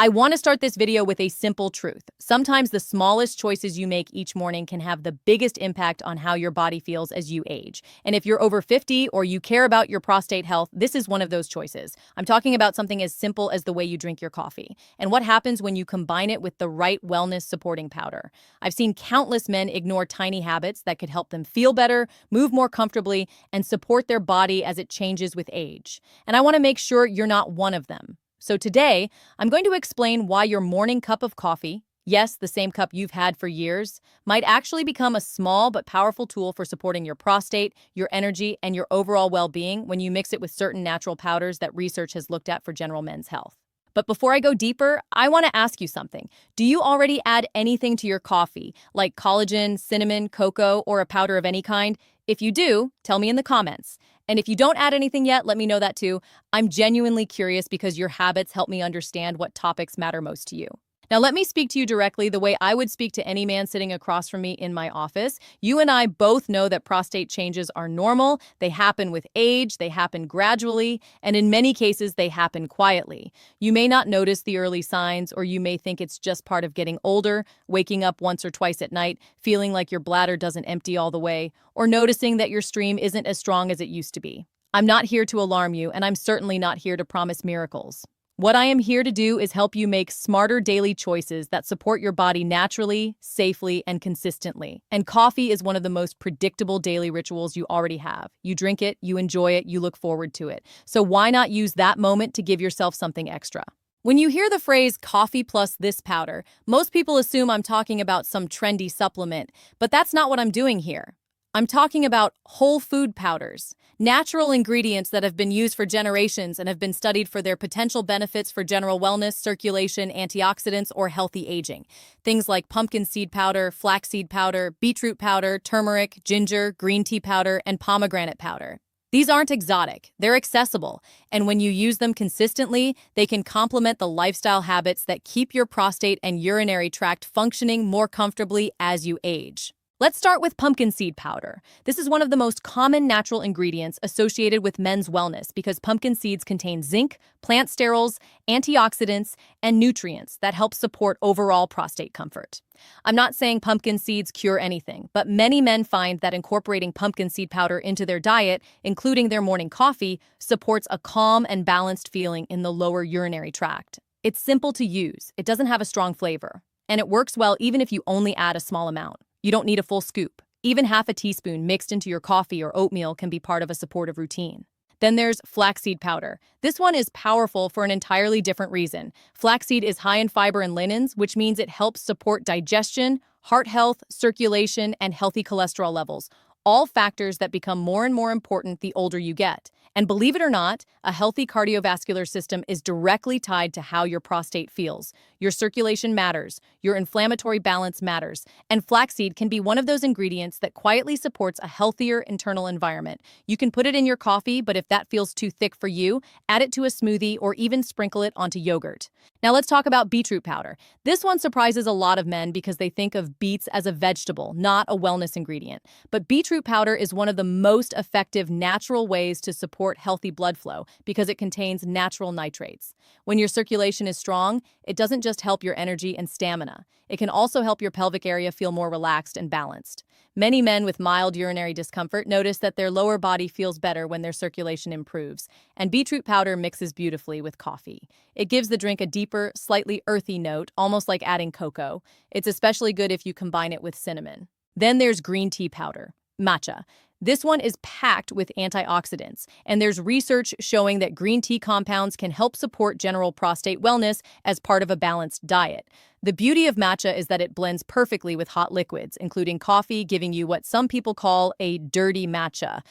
I want to start this video with a simple truth. Sometimes the smallest choices you make each morning can have the biggest impact on how your body feels as you age. And if you're over 50 or you care about your prostate health, this is one of those choices. I'm talking about something as simple as the way you drink your coffee and what happens when you combine it with the right wellness supporting powder. I've seen countless men ignore tiny habits that could help them feel better, move more comfortably, and support their body as it changes with age. And I want to make sure you're not one of them. So today, I'm going to explain why your morning cup of coffee, yes, the same cup you've had for years, might actually become a small but powerful tool for supporting your prostate, your energy, and your overall well-being when you mix it with certain natural powders that research has looked at for general men's health. But before I go deeper, I want to ask you something. Do you already add anything to your coffee, like collagen, cinnamon, cocoa, or a powder of any kind? If you do, tell me in the comments. And if you don't add anything yet, let me know that too. I'm genuinely curious because your habits help me understand what topics matter most to you. Now, let me speak to you directly the way I would speak to any man sitting across from me in my office. You and I both know that prostate changes are normal. They happen with age, they happen gradually, and in many cases, they happen quietly. You may not notice the early signs, or you may think it's just part of getting older, waking up once or twice at night, feeling like your bladder doesn't empty all the way, or noticing that your stream isn't as strong as it used to be. I'm not here to alarm you, and I'm certainly not here to promise miracles. What I am here to do is help you make smarter daily choices that support your body naturally, safely, and consistently. And coffee is one of the most predictable daily rituals you already have. You drink it, you enjoy it, you look forward to it. So why not use that moment to give yourself something extra? When you hear the phrase coffee plus this powder, most people assume I'm talking about some trendy supplement, but that's not what I'm doing here. I'm talking about whole food powders, natural ingredients that have been used for generations and have been studied for their potential benefits for general wellness, circulation, antioxidants, or healthy aging. Things like pumpkin seed powder, flaxseed powder, beetroot powder, turmeric, ginger, green tea powder, and pomegranate powder. These aren't exotic, they're accessible, and when you use them consistently, they can complement the lifestyle habits that keep your prostate and urinary tract functioning more comfortably as you age. Let's start with pumpkin seed powder. This is one of the most common natural ingredients associated with men's wellness because pumpkin seeds contain zinc, plant sterols, antioxidants, and nutrients that help support overall prostate comfort. I'm not saying pumpkin seeds cure anything, but many men find that incorporating pumpkin seed powder into their diet, including their morning coffee, supports a calm and balanced feeling in the lower urinary tract. It's simple to use, it doesn't have a strong flavor, and it works well even if you only add a small amount. You don't need a full scoop. Even half a teaspoon mixed into your coffee or oatmeal can be part of a supportive routine. Then there's flaxseed powder. This one is powerful for an entirely different reason. Flaxseed is high in fiber and lignans, which means it helps support digestion, heart health, circulation, and healthy cholesterol levels, all factors that become more and more important the older you get. And believe it or not, a healthy cardiovascular system is directly tied to how your prostate feels. Your circulation matters, your inflammatory balance matters, and flaxseed can be one of those ingredients that quietly supports a healthier internal environment. You can put it in your coffee, but if that feels too thick for you, add it to a smoothie or even sprinkle it onto yogurt. Now let's talk about beetroot powder. This one surprises a lot of men because they think of beets as a vegetable, not a wellness ingredient. But beetroot powder is one of the most effective natural ways to support healthy blood flow because it contains natural nitrates. When your circulation is strong, it doesn't just help your energy and stamina. It can also help your pelvic area feel more relaxed and balanced. Many men with mild urinary discomfort notice that their lower body feels better when their circulation improves, and beetroot powder mixes beautifully with coffee. It gives the drink a deeper, slightly earthy note, almost like adding cocoa. It's especially good if you combine it with cinnamon. Then there's green tea powder, matcha. This one is packed with antioxidants, and there's research showing that green tea compounds can help support general prostate wellness as part of a balanced diet. The beauty of matcha is that it blends perfectly with hot liquids, including coffee, giving you what some people call a dirty matcha.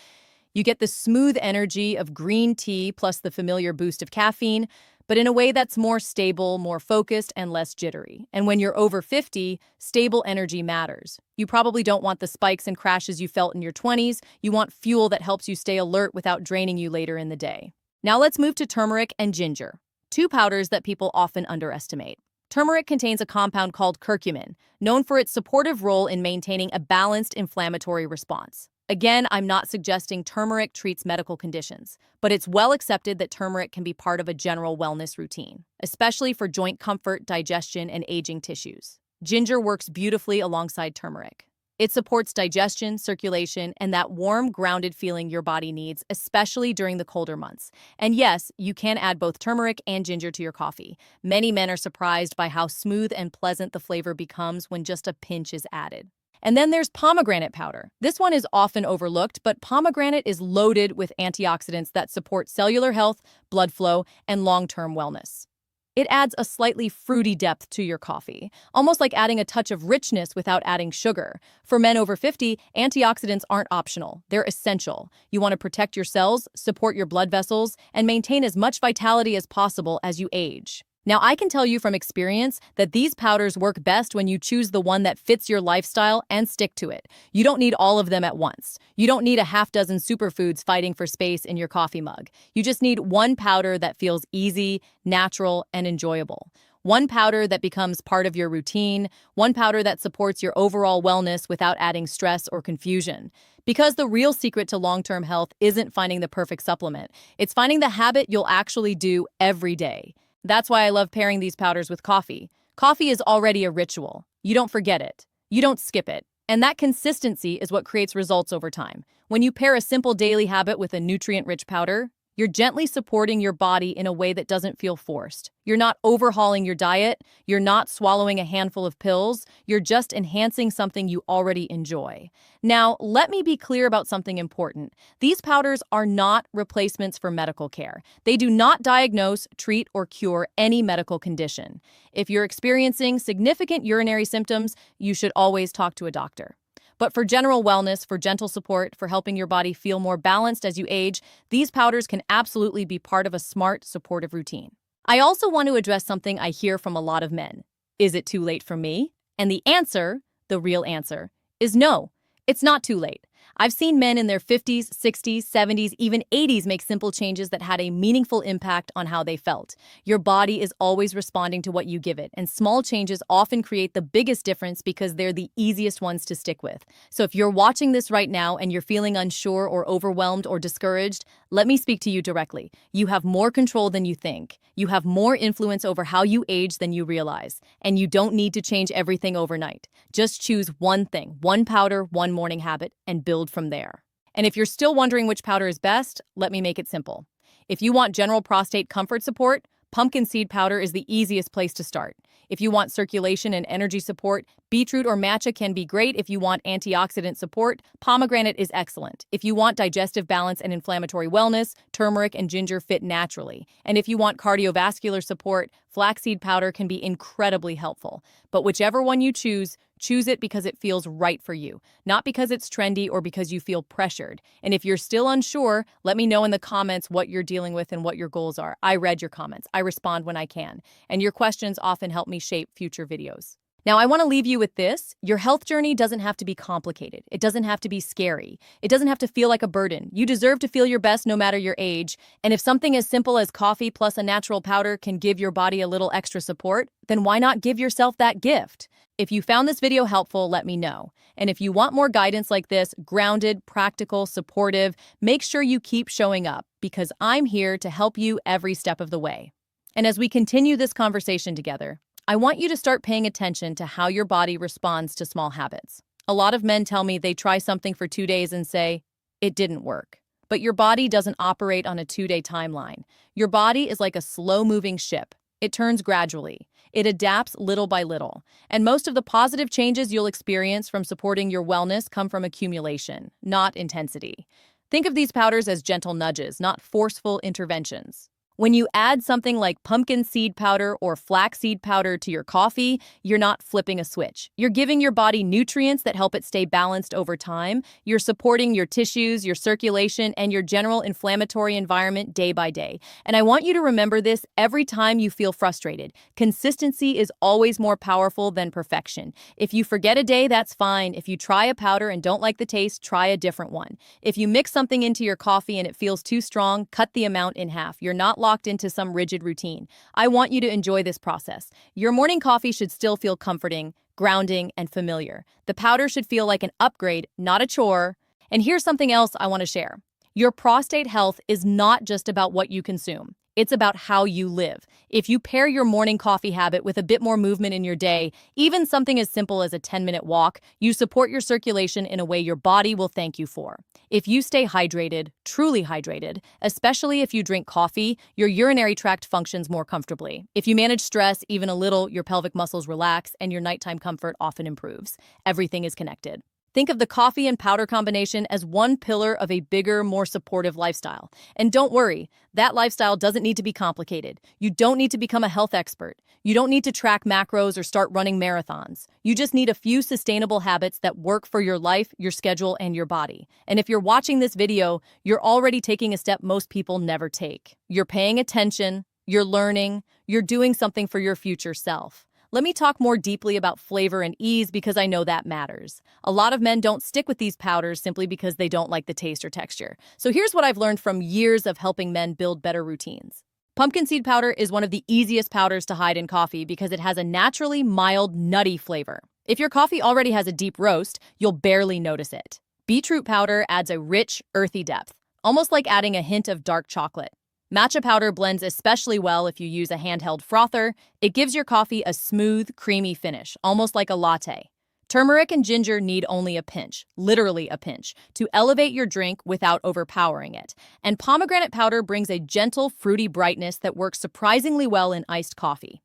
You get the smooth energy of green tea plus the familiar boost of caffeine, but in a way that's more stable, more focused, and less jittery. And when you're over 50, stable energy matters. You probably don't want the spikes and crashes you felt in your 20s. You want fuel that helps you stay alert without draining you later in the day. Now let's move to turmeric and ginger, two powders that people often underestimate. Turmeric contains a compound called curcumin, known for its supportive role in maintaining a balanced inflammatory response. Again, I'm not suggesting turmeric treats medical conditions, but it's well accepted that turmeric can be part of a general wellness routine, especially for joint comfort, digestion, and aging tissues. Ginger works beautifully alongside turmeric. It supports digestion, circulation, and that warm, grounded feeling your body needs, especially during the colder months. And yes, you can add both turmeric and ginger to your coffee. Many men are surprised by how smooth and pleasant the flavor becomes when just a pinch is added. And then there's pomegranate powder. This one is often overlooked, but pomegranate is loaded with antioxidants that support cellular health, blood flow, and long-term wellness. It adds a slightly fruity depth to your coffee, almost like adding a touch of richness without adding sugar. For men over 50, antioxidants aren't optional. They're essential. You want to protect your cells, support your blood vessels, and maintain as much vitality as possible as you age. Now, I can tell you from experience that these powders work best when you choose the one that fits your lifestyle and stick to it. You don't need all of them at once. You don't need a half dozen superfoods fighting for space in your coffee mug. You just need one powder that feels easy, natural, and enjoyable. One powder that becomes part of your routine. One powder that supports your overall wellness without adding stress or confusion. Because the real secret to long-term health isn't finding the perfect supplement. It's finding the habit you'll actually do every day. That's why I love pairing these powders with coffee. Coffee is already a ritual. You don't forget it. You don't skip it. And that consistency is what creates results over time. When you pair a simple daily habit with a nutrient-rich powder, you're gently supporting your body in a way that doesn't feel forced. You're not overhauling your diet. You're not swallowing a handful of pills. You're just enhancing something you already enjoy. Now, let me be clear about something important. These powders are not replacements for medical care. They do not diagnose, treat, or cure any medical condition. If you're experiencing significant urinary symptoms, you should always talk to a doctor. But for general wellness, for gentle support, for helping your body feel more balanced as you age, these powders can absolutely be part of a smart, supportive routine. I also want to address something I hear from a lot of men. Is it too late for me? And the answer, the real answer, is no. It's not too late. I've seen men in their 50s, 60s, 70s, even 80s make simple changes that had a meaningful impact on how they felt. Your body is always responding to what you give it, and small changes often create the biggest difference because they're the easiest ones to stick with. So if you're watching this right now and you're feeling unsure or overwhelmed or discouraged, let me speak to you directly. You have more control than you think. You have more influence over how you age than you realize. And you don't need to change everything overnight. Just choose one thing, one powder, one morning habit, and build from there. And if you're still wondering which powder is best, let me make it simple. If you want general prostate comfort support, pumpkin seed powder is the easiest place to start. If you want circulation and energy support, beetroot or matcha can be great. If you want antioxidant support, pomegranate is excellent. If you want digestive balance and inflammatory wellness, turmeric and ginger fit naturally. And if you want cardiovascular support, flaxseed powder can be incredibly helpful. But whichever one you choose it because it feels right for you, not because it's trendy or because you feel pressured. And if you're still unsure, let me know in the comments what you're dealing with and what your goals are. I read your comments. I respond when I can. And your questions often help me shape future videos. Now, I want to leave you with this. Your health journey doesn't have to be complicated. It doesn't have to be scary. It doesn't have to feel like a burden. You deserve to feel your best no matter your age. And if something as simple as coffee plus a natural powder can give your body a little extra support, then why not give yourself that gift? If you found this video helpful, let me know. And if you want more guidance like this, grounded, practical, supportive, make sure you keep showing up because I'm here to help you every step of the way. And as we continue this conversation together, I want you to start paying attention to how your body responds to small habits. A lot of men tell me they try something for 2 days and say, it didn't work. But your body doesn't operate on a 2-day timeline. Your body is like a slow-moving ship. It turns gradually. It adapts little by little. And most of the positive changes you'll experience from supporting your wellness come from accumulation, not intensity. Think of these powders as gentle nudges, not forceful interventions. When you add something like pumpkin seed powder or flaxseed powder to your coffee, you're not flipping a switch. You're giving your body nutrients that help it stay balanced over time. You're supporting your tissues, your circulation, and your general inflammatory environment day by day. And I want you to remember this every time you feel frustrated. Consistency is always more powerful than perfection. If you forget a day, that's fine. If you try a powder and don't like the taste, try a different one. If you mix something into your coffee and it feels too strong, cut the amount in half. You're not locked into some rigid routine. I want you to enjoy this process. Your morning coffee should still feel comforting, grounding, and familiar. The powder should feel like an upgrade, not a chore. And here's something else I want to share. Your prostate health is not just about what you consume. It's about how you live. If you pair your morning coffee habit with a bit more movement in your day, even something as simple as a 10-minute walk, you support your circulation in a way your body will thank you for. If you stay hydrated, truly hydrated, especially if you drink coffee, your urinary tract functions more comfortably. If you manage stress even a little, your pelvic muscles relax and your nighttime comfort often improves. Everything is connected. Think of the coffee and powder combination as one pillar of a bigger, more supportive lifestyle. And don't worry, that lifestyle doesn't need to be complicated. You don't need to become a health expert. You don't need to track macros or start running marathons. You just need a few sustainable habits that work for your life, your schedule, and your body. And if you're watching this video, you're already taking a step most people never take. You're paying attention, you're learning, you're doing something for your future self. Let me talk more deeply about flavor and ease because I know that matters. A lot of men don't stick with these powders simply because they don't like the taste or texture. So here's what I've learned from years of helping men build better routines. Pumpkin seed powder is one of the easiest powders to hide in coffee because it has a naturally mild, nutty flavor. If your coffee already has a deep roast, you'll barely notice it. Beetroot powder adds a rich, earthy depth, almost like adding a hint of dark chocolate. Matcha powder blends especially well if you use a handheld frother. It gives your coffee a smooth, creamy finish, almost like a latte. Turmeric and ginger need only a pinch, literally a pinch, to elevate your drink without overpowering it. And pomegranate powder brings a gentle, fruity brightness that works surprisingly well in iced coffee.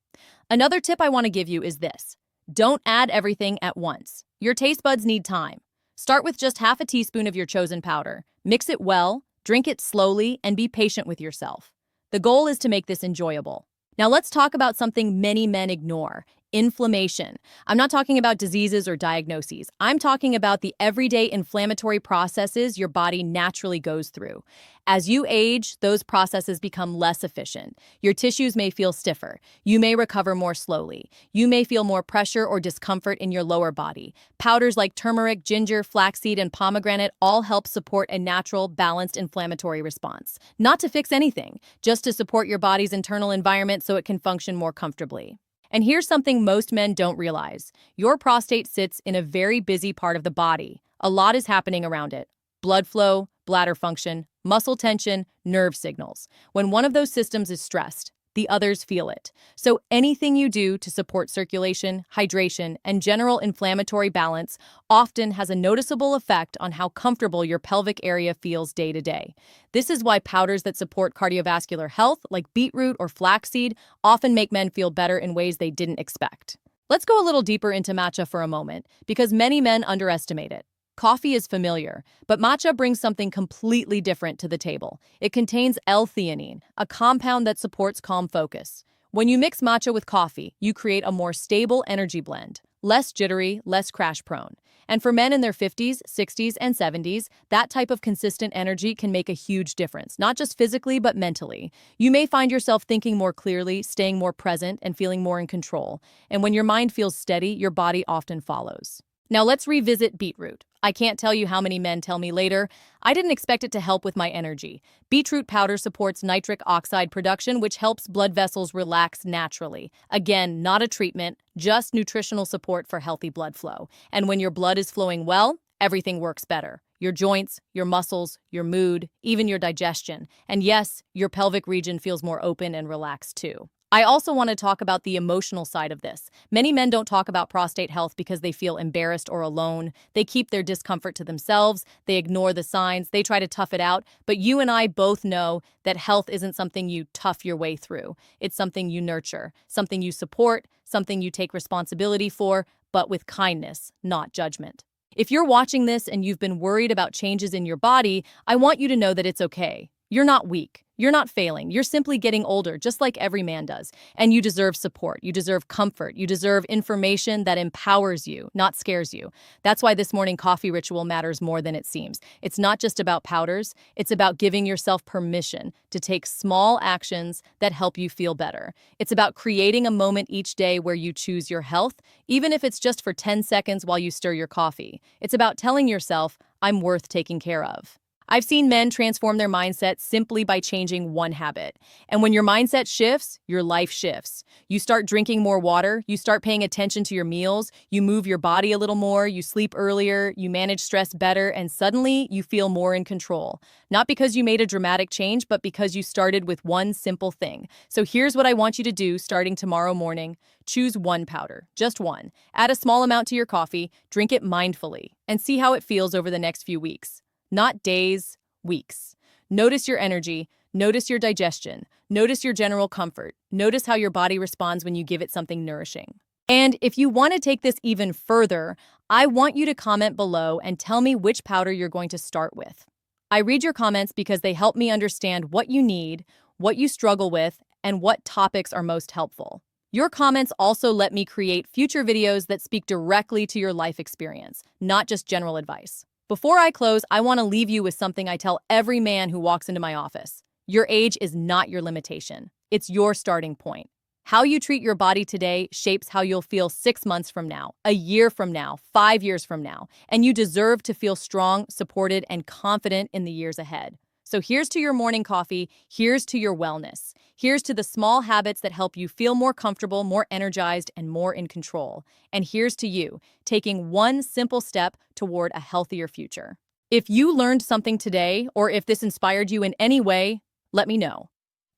Another tip I want to give you is this. Don't add everything at once. Your taste buds need time. Start with just half a teaspoon of your chosen powder. Mix it well. Drink it slowly and be patient with yourself. The goal is to make this enjoyable. Now let's talk about something many men ignore: inflammation. I'm not talking about diseases or diagnoses. I'm talking about the everyday inflammatory processes your body naturally goes through. As you age, those processes become less efficient. Your tissues may feel stiffer. You may recover more slowly. You may feel more pressure or discomfort in your lower body. Powders like turmeric, ginger, flaxseed, and pomegranate all help support a natural, balanced inflammatory response. Not to fix anything, just to support your body's internal environment so it can function more comfortably. And here's something most men don't realize. Your prostate sits in a very busy part of the body. A lot is happening around it. Blood flow, bladder function, muscle tension, nerve signals. When one of those systems is stressed, the others feel it. So anything you do to support circulation, hydration, and general inflammatory balance often has a noticeable effect on how comfortable your pelvic area feels day to day. This is why powders that support cardiovascular health, like beetroot or flaxseed, often make men feel better in ways they didn't expect. Let's go a little deeper into matcha for a moment, because many men underestimate it. Coffee is familiar, but matcha brings something completely different to the table. It contains L-theanine, a compound that supports calm focus. When you mix matcha with coffee, you create a more stable energy blend, less jittery, less crash-prone. And for men in their 50s, 60s, and 70s, that type of consistent energy can make a huge difference, not just physically, but mentally. You may find yourself thinking more clearly, staying more present, and feeling more in control. And when your mind feels steady, your body often follows. Now let's revisit beetroot. I can't tell you how many men tell me later, I didn't expect it to help with my energy. Beetroot powder supports nitric oxide production, which helps blood vessels relax naturally. Again, not a treatment, just nutritional support for healthy blood flow. And when your blood is flowing well, everything works better. Your joints, your muscles, your mood, even your digestion. And yes, your pelvic region feels more open and relaxed too. I also want to talk about the emotional side of this. Many men don't talk about prostate health because they feel embarrassed or alone. They keep their discomfort to themselves. They ignore the signs. They try to tough it out. But you and I both know that health isn't something you tough your way through. It's something you nurture, something you support, something you take responsibility for, but with kindness, not judgment. If you're watching this and you've been worried about changes in your body, I want you to know that it's okay. You're not weak. You're not failing. You're simply getting older, just like every man does. And you deserve support. You deserve comfort. You deserve information that empowers you, not scares you. That's why this morning coffee ritual matters more than it seems. It's not just about powders. It's about giving yourself permission to take small actions that help you feel better. It's about creating a moment each day where you choose your health, even if it's just for 10 seconds while you stir your coffee. It's about telling yourself, I'm worth taking care of. I've seen men transform their mindset simply by changing one habit. And when your mindset shifts, your life shifts. You start drinking more water, you start paying attention to your meals, you move your body a little more, you sleep earlier, you manage stress better, and suddenly you feel more in control. Not because you made a dramatic change, but because you started with one simple thing. So here's what I want you to do starting tomorrow morning. Choose one powder, just one. Add a small amount to your coffee, drink it mindfully, and see how it feels over the next few weeks. Not days, weeks. Notice your energy, notice your digestion, notice your general comfort, notice how your body responds when you give it something nourishing. And if you want to take this even further, I want you to comment below and tell me which powder you're going to start with. I read your comments because they help me understand what you need, what you struggle with, and what topics are most helpful. Your comments also let me create future videos that speak directly to your life experience, not just general advice. Before I close, I want to leave you with something I tell every man who walks into my office. Your age is not your limitation. It's your starting point. How you treat your body today shapes how you'll feel 6 months from now, a year from now, 5 years from now, and you deserve to feel strong, supported, and confident in the years ahead. So here's to your morning coffee, here's to your wellness, here's to the small habits that help you feel more comfortable, more energized, and more in control. And here's to you, taking one simple step toward a healthier future. If you learned something today, or if this inspired you in any way, let me know.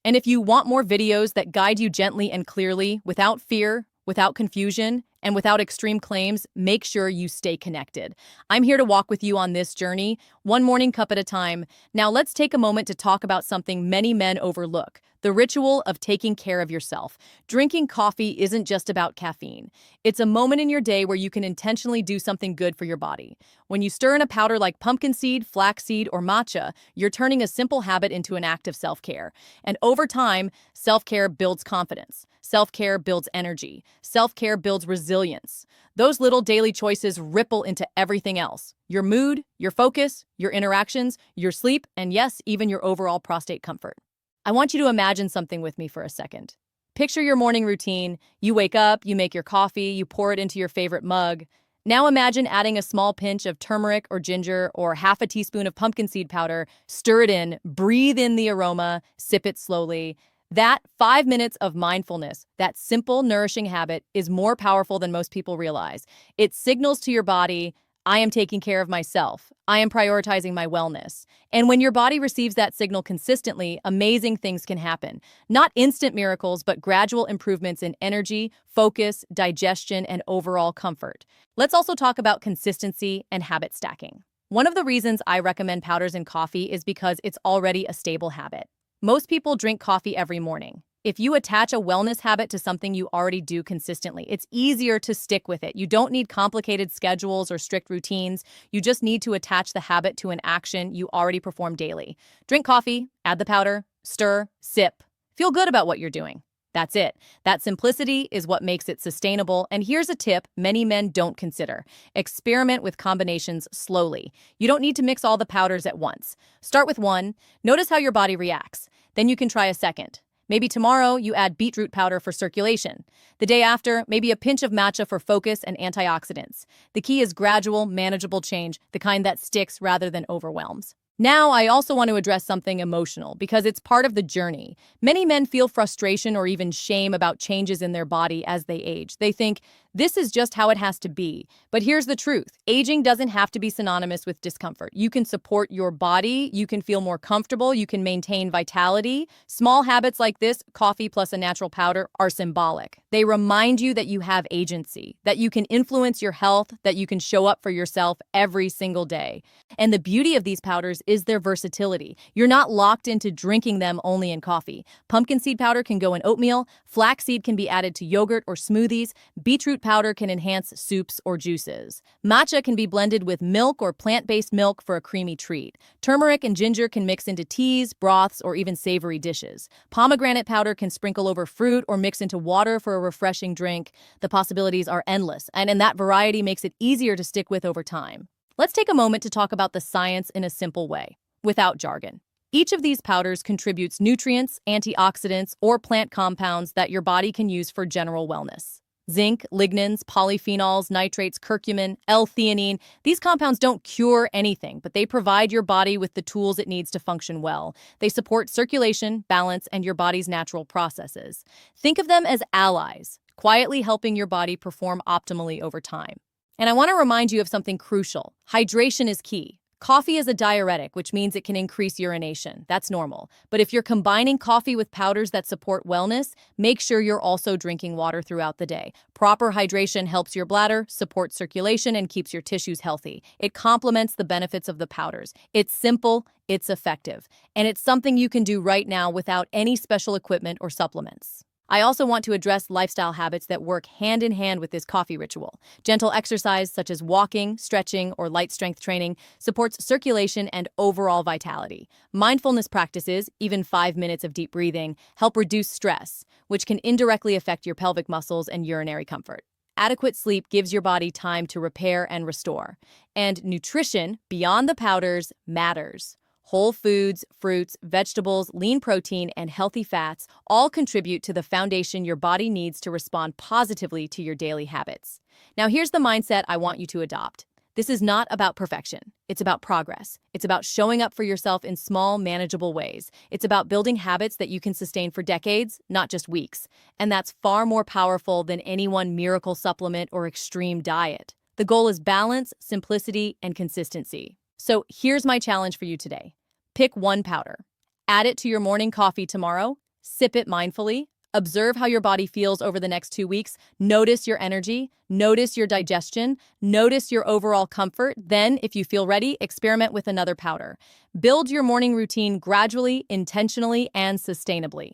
And if you want more videos that guide you gently and clearly, without fear, without confusion, and without extreme claims, make sure you stay connected. I'm here to walk with you on this journey, one morning cup at a time. Now let's take a moment to talk about something many men overlook, the ritual of taking care of yourself. Drinking coffee isn't just about caffeine. It's a moment in your day where you can intentionally do something good for your body. When you stir in a powder like pumpkin seed, flaxseed, or matcha, you're turning a simple habit into an act of self-care. And over time, self-care builds confidence. Self-care builds energy. Self-care builds resilience. Those little daily choices ripple into everything else. Your mood, your focus, your interactions, your sleep, and yes, even your overall prostate comfort. I want you to imagine something with me for a second. Picture your morning routine. You wake up, you make your coffee, you pour it into your favorite mug. Now imagine adding a small pinch of turmeric or ginger or half a teaspoon of pumpkin seed powder, stir it in, breathe in the aroma, sip it slowly. That 5 minutes of mindfulness, that simple, nourishing habit, is more powerful than most people realize. It signals to your body, I am taking care of myself. I am prioritizing my wellness. And when your body receives that signal consistently, amazing things can happen. Not instant miracles, but gradual improvements in energy, focus, digestion, and overall comfort. Let's also talk about consistency and habit stacking. One of the reasons I recommend powders in coffee is because it's already a stable habit. Most people drink coffee every morning. If you attach a wellness habit to something you already do consistently, it's easier to stick with it. You don't need complicated schedules or strict routines. You just need to attach the habit to an action you already perform daily. Drink coffee, add the powder, stir, sip. Feel good about what you're doing. That's it. That simplicity is what makes it sustainable. And here's a tip many men don't consider. Experiment with combinations slowly. You don't need to mix all the powders at once. Start with one. Notice how your body reacts. Then you can try a second. Maybe tomorrow you add beetroot powder for circulation. The day after, maybe a pinch of matcha for focus and antioxidants. The key is gradual, manageable change, the kind that sticks rather than overwhelms. Now, I also want to address something emotional because it's part of the journey. Many men feel frustration or even shame about changes in their body as they age. They think, this is just how it has to be. But here's the truth. Aging doesn't have to be synonymous with discomfort. You can support your body, you can feel more comfortable, you can maintain vitality. Small habits like this, coffee plus a natural powder, are symbolic. They remind you that you have agency, that you can influence your health, that you can show up for yourself every single day. And the beauty of these powders is their versatility. You're not locked into drinking them only in coffee. Pumpkin seed powder can go in oatmeal, flaxseed can be added to yogurt or smoothies, beetroot powder can enhance soups or juices. Matcha can be blended with milk or plant-based milk for a creamy treat. Turmeric and ginger can mix into teas, broths, or even savory dishes. Pomegranate powder can sprinkle over fruit or mix into water for a refreshing drink. The possibilities are endless, and that variety makes it easier to stick with over time. Let's take a moment to talk about the science in a simple way, without jargon. Each of these powders contributes nutrients, antioxidants, or plant compounds that your body can use for general wellness. Zinc, lignans, polyphenols, nitrates, curcumin, L-theanine. These compounds don't cure anything, but they provide your body with the tools it needs to function well. They support circulation, balance, and your body's natural processes. Think of them as allies, quietly helping your body perform optimally over time. And I want to remind you of something crucial. Hydration is key. Coffee is a diuretic, which means it can increase urination. That's normal. But if you're combining coffee with powders that support wellness, make sure you're also drinking water throughout the day. Proper hydration helps your bladder, supports circulation, and keeps your tissues healthy. It complements the benefits of the powders. It's simple, it's effective, and it's something you can do right now without any special equipment or supplements. I also want to address lifestyle habits that work hand in hand with this coffee ritual. Gentle exercise, such as walking, stretching, or light strength training, supports circulation and overall vitality. Mindfulness practices, even 5 minutes of deep breathing, help reduce stress, which can indirectly affect your pelvic muscles and urinary comfort. Adequate sleep gives your body time to repair and restore. And nutrition, beyond the powders, matters. Whole foods, fruits, vegetables, lean protein, and healthy fats all contribute to the foundation your body needs to respond positively to your daily habits. Now, here's the mindset I want you to adopt. This is not about perfection. It's about progress. It's about showing up for yourself in small, manageable ways. It's about building habits that you can sustain for decades, not just weeks. And that's far more powerful than any one miracle supplement or extreme diet. The goal is balance, simplicity, and consistency. So here's my challenge for you today. Pick one powder. Add it to your morning coffee tomorrow. Sip it mindfully. Observe how your body feels over the next 2 weeks. Notice your energy. Notice your digestion. Notice your overall comfort. Then, if you feel ready, experiment with another powder. Build your morning routine gradually, intentionally, and sustainably.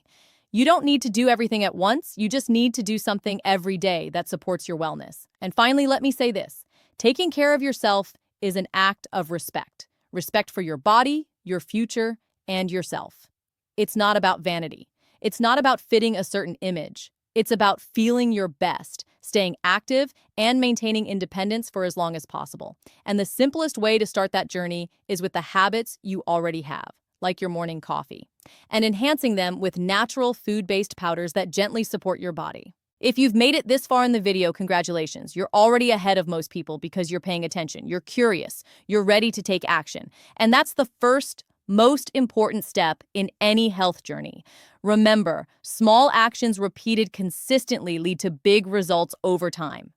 You don't need to do everything at once. You just need to do something every day that supports your wellness. And finally, let me say this. Taking care of yourself is an act of respect. Respect for your body, your future, and yourself. It's not about vanity. It's not about fitting a certain image. It's about feeling your best, staying active, and maintaining independence for as long as possible. And the simplest way to start that journey is with the habits you already have, like your morning coffee, and enhancing them with natural food-based powders that gently support your body. If you've made it this far in the video, congratulations. You're already ahead of most people because you're paying attention. You're curious. You're ready to take action. And that's the first, most important step in any health journey. Remember, small actions repeated consistently lead to big results over time.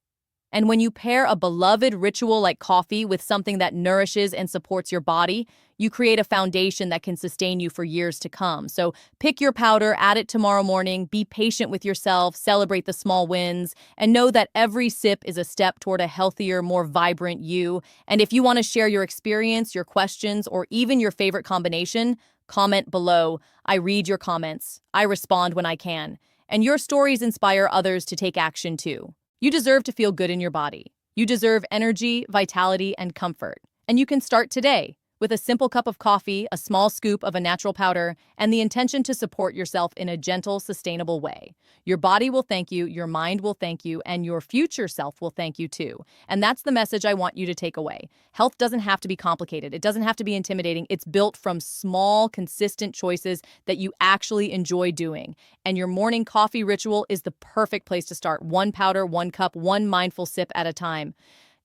And when you pair a beloved ritual like coffee with something that nourishes and supports your body, you create a foundation that can sustain you for years to come. So pick your powder, add it tomorrow morning, be patient with yourself, celebrate the small wins, and know that every sip is a step toward a healthier, more vibrant you. And if you want to share your experience, your questions, or even your favorite combination, comment below. I read your comments. I respond when I can. And your stories inspire others to take action too. You deserve to feel good in your body. You deserve energy, vitality, and comfort. And you can start today with a simple cup of coffee, a small scoop of a natural powder, and the intention to support yourself in a gentle, sustainable way. Your body will thank you, your mind will thank you, and your future self will thank you too. And that's the message I want you to take away. Health doesn't have to be complicated. It doesn't have to be intimidating. It's built from small, consistent choices that you actually enjoy doing. And your morning coffee ritual is the perfect place to start. One powder, one cup, one mindful sip at a time.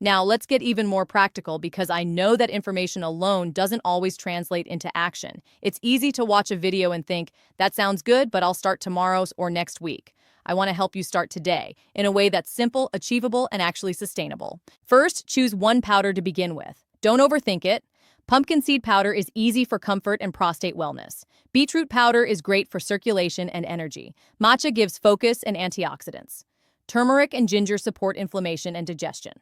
Now, let's get even more practical because I know that information alone doesn't always translate into action. It's easy to watch a video and think, that sounds good, but I'll start tomorrow or next week. I want to help you start today in a way that's simple, achievable, and actually sustainable. First, choose one powder to begin with. Don't overthink it. Pumpkin seed powder is easy for comfort and prostate wellness. Beetroot powder is great for circulation and energy. Matcha gives focus and antioxidants. Turmeric and ginger support inflammation and digestion.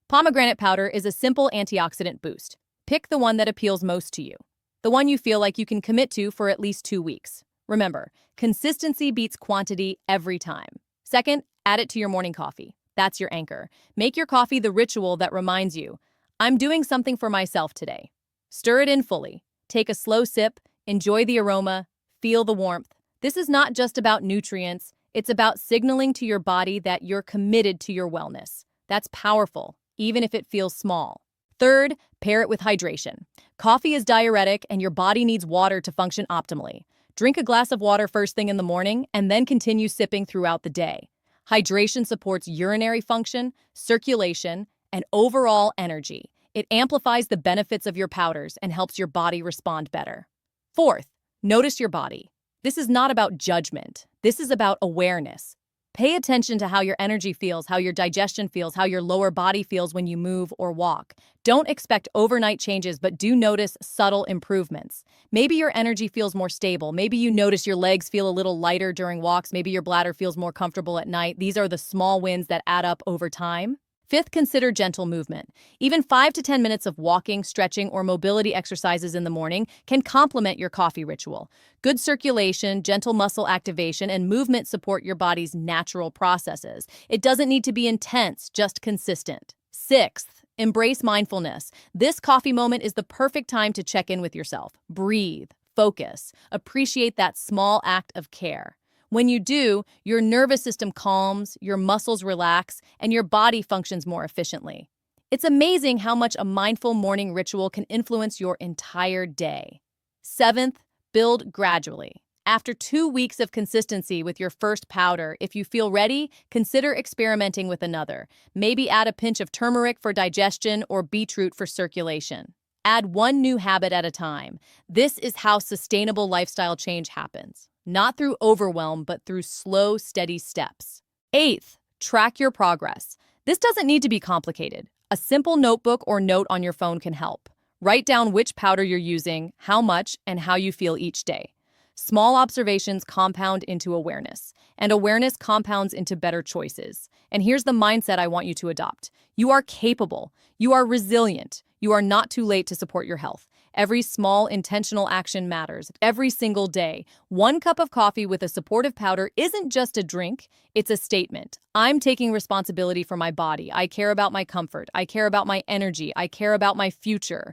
Pomegranate powder is a simple antioxidant boost. Pick the one that appeals most to you, the one you feel like you can commit to for at least 2 weeks. Remember, consistency beats quantity every time. Second, add it to your morning coffee. That's your anchor. Make your coffee the ritual that reminds you, I'm doing something for myself today. Stir it in fully. Take a slow sip, enjoy the aroma, feel the warmth. This is not just about nutrients, it's about signaling to your body that you're committed to your wellness. That's powerful, even if it feels small. Third, pair it with hydration. Coffee is diuretic and your body needs water to function optimally. Drink a glass of water first thing in the morning and then continue sipping throughout the day. Hydration supports urinary function, circulation, and overall energy. It amplifies the benefits of your powders and helps your body respond better. Fourth, notice your body. This is not about judgment. This is about awareness. Pay attention to how your energy feels, how your digestion feels, how your lower body feels when you move or walk. Don't expect overnight changes, but do notice subtle improvements. Maybe your energy feels more stable. Maybe you notice your legs feel a little lighter during walks. Maybe your bladder feels more comfortable at night. These are the small wins that add up over time. Fifth, consider gentle movement. Even 5 to 10 minutes of walking, stretching, or mobility exercises in the morning can complement your coffee ritual. Good circulation, gentle muscle activation, and movement support your body's natural processes. It doesn't need to be intense, just consistent. Sixth, embrace mindfulness. This coffee moment is the perfect time to check in with yourself. Breathe, focus, appreciate that small act of care. When you do, your nervous system calms, your muscles relax, and your body functions more efficiently. It's amazing how much a mindful morning ritual can influence your entire day. Seventh, build gradually. After 2 weeks of consistency with your first powder, if you feel ready, consider experimenting with another. Maybe add a pinch of turmeric for digestion or beetroot for circulation. Add one new habit at a time. This is how sustainable lifestyle change happens. Not through overwhelm, but through slow, steady steps. Eighth, track your progress. This doesn't need to be complicated. A simple notebook or note on your phone can help. Write down which powder you're using, how much, and how you feel each day. Small observations compound into awareness, and awareness compounds into better choices. And here's the mindset I want you to adopt. You are capable. You are resilient. You are not too late to support your health. Every small, intentional action matters. Every single day, 1 cup of coffee with a supportive powder isn't just a drink, it's a statement. I'm taking responsibility for my body. I care about my comfort. I care about my energy. I care about my future.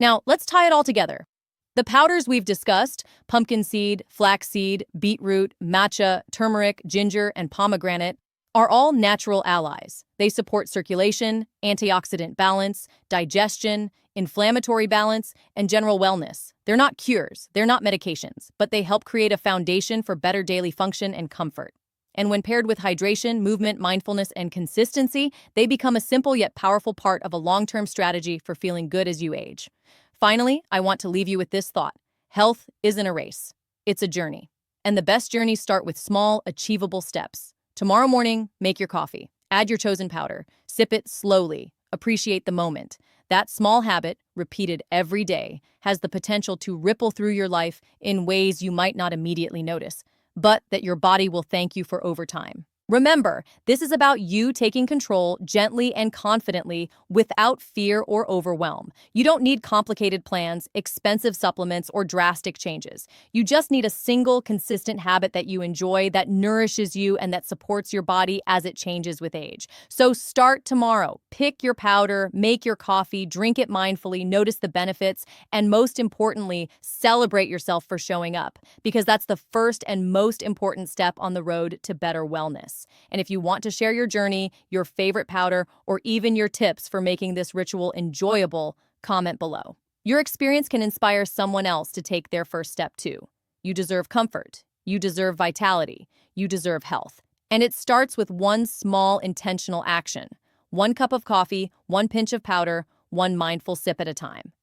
Now, let's tie it all together. The powders we've discussed, pumpkin seed, flaxseed, beetroot, matcha, turmeric, ginger, and pomegranate, are all natural allies. They support circulation, antioxidant balance, digestion, inflammatory balance, and general wellness. They're not cures, they're not medications, but they help create a foundation for better daily function and comfort. And when paired with hydration, movement, mindfulness, and consistency, they become a simple yet powerful part of a long-term strategy for feeling good as you age. Finally, I want to leave you with this thought. Health isn't a race, it's a journey. And the best journeys start with small, achievable steps. Tomorrow morning, make your coffee. Add your chosen powder. Sip it slowly. Appreciate the moment. That small habit, repeated every day, has the potential to ripple through your life in ways you might not immediately notice, but that your body will thank you for over time. Remember, this is about you taking control gently and confidently without fear or overwhelm. You don't need complicated plans, expensive supplements, or drastic changes. You just need a single, consistent habit that you enjoy, that nourishes you, and that supports your body as it changes with age. So start tomorrow. Pick your powder, make your coffee, drink it mindfully, notice the benefits, and most importantly, celebrate yourself for showing up, because that's the first and most important step on the road to better wellness. And if you want to share your journey, your favorite powder, or even your tips for making this ritual enjoyable, comment below. Your experience can inspire someone else to take their first step too. You deserve comfort. You deserve vitality. You deserve health. And it starts with one small intentional action. 1 cup of coffee, 1 pinch of powder, 1 mindful sip at a time.